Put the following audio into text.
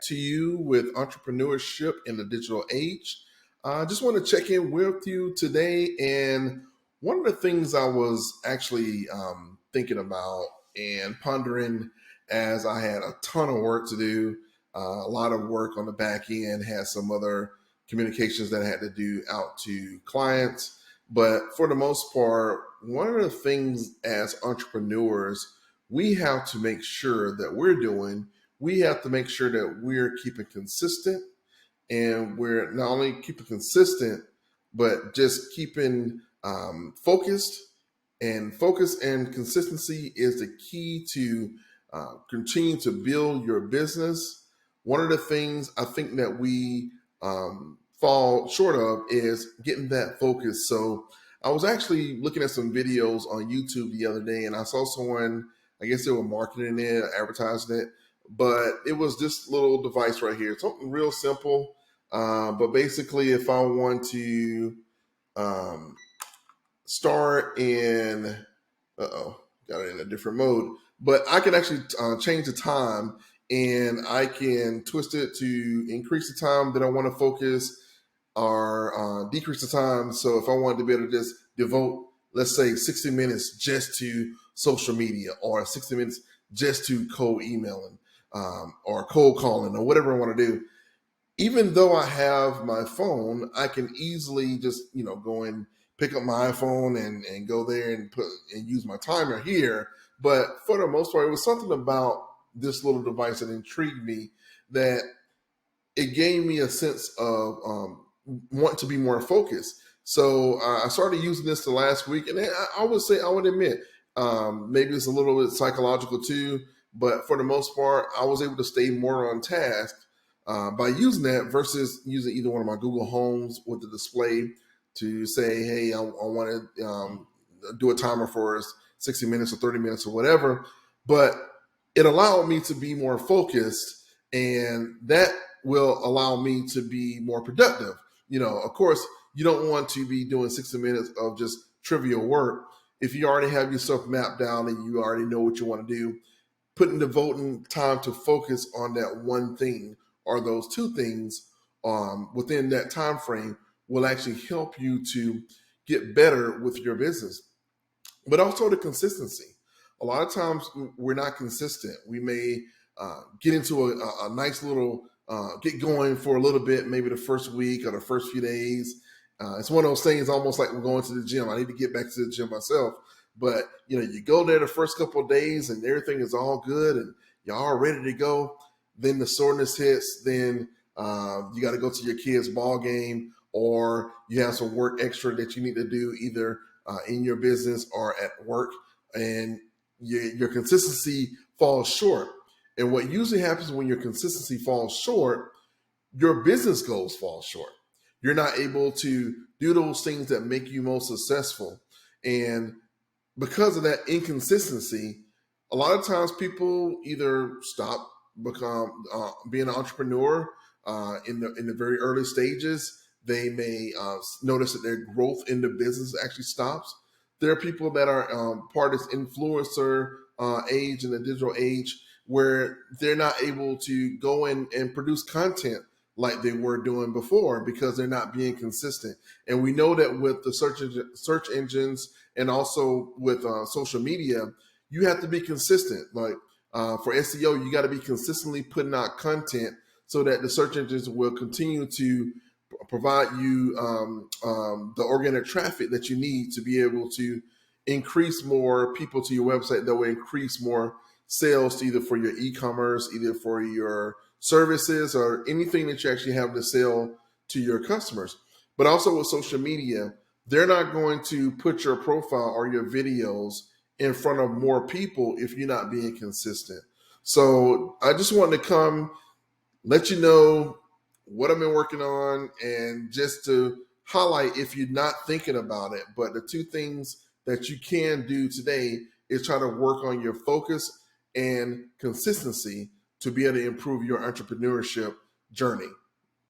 to you with entrepreneurship in the digital age. I just want to check in with you today. And one of the things I was actually thinking about and pondering as I had a ton of work to do, a lot of work on the back end, had some other communications that I had to do out to clients. But for the most part, one of the things as entrepreneurs, we have to make sure that we have to make sure that we're keeping consistent, and we're not only keeping consistent, but just keeping focused. And focus and consistency is the key to continue to build your business. One of the things I think that we fall short of is getting that focus. So I was actually looking at some videos on YouTube the other day, and I saw someone, I guess they were marketing it, advertising it, but it was this little device right here, something real simple. But basically, if I want to start in, got it in a different mode, but I can actually change the time, and I can twist it to increase the time that I want to focus or decrease the time. So if I wanted to be able to just devote, let's say 60 minutes just to social media, or 60 minutes just to cold emailing or cold calling, or whatever I want to do, even though I have my phone, I can easily just, go and pick up my iPhone and go there and use my timer here. But for the most part, it was something about this little device that intrigued me, that it gave me a sense of want to be more focused. So I started using this the last week, and I would admit, maybe it's a little bit psychological too, but for the most part, I was able to stay more on task by using that versus using either one of my Google Homes with the display to say, hey, I want to do a timer for 60 minutes or 30 minutes or whatever. But it allowed me to be more focused, and that will allow me to be more productive. Of course, you don't want to be doing 60 minutes of just trivial work. If you already have yourself mapped down and you already know what you want to do, devoting time to focus on that one thing or those two things within that time frame will actually help you to get better with your business. But also the consistency. A lot of times we're not consistent. We may get into a nice little, get going for a little bit, maybe the first week or the first few days. It's one of those things almost like we're going to the gym. I need to get back to the gym myself. But, you go there the first couple of days and everything is all good and you're all ready to go. Then the soreness hits. Then you got to go to your kid's ball game, or you have some work extra that you need to do either in your business or at work. And your consistency falls short. And what usually happens when your consistency falls short, your business goals fall short. You're not able to do those things that make you most successful. And because of that inconsistency, a lot of times people either stop being an entrepreneur in the very early stages. They may notice that their growth in the business actually stops. There are people that are part of this influencer age in the digital age, where they're not able to go in and produce content like they were doing before because they're not being consistent. And we know that with the search engines and also with social media, you have to be consistent. Like for SEO, you got to be consistently putting out content so that the search engines will continue to provide you the organic traffic that you need to be able to increase more people to your website. That will increase more sales to either for your e-commerce, either for your services, or anything that you actually have to sell to your customers. But also with social media, they're not going to put your profile or your videos in front of more people if you're not being consistent. So I just wanted to come let you know what I've been working on, and just to highlight, if you're not thinking about it, but the two things that you can do today is try to work on your focus and consistency to be able to improve your entrepreneurship journey.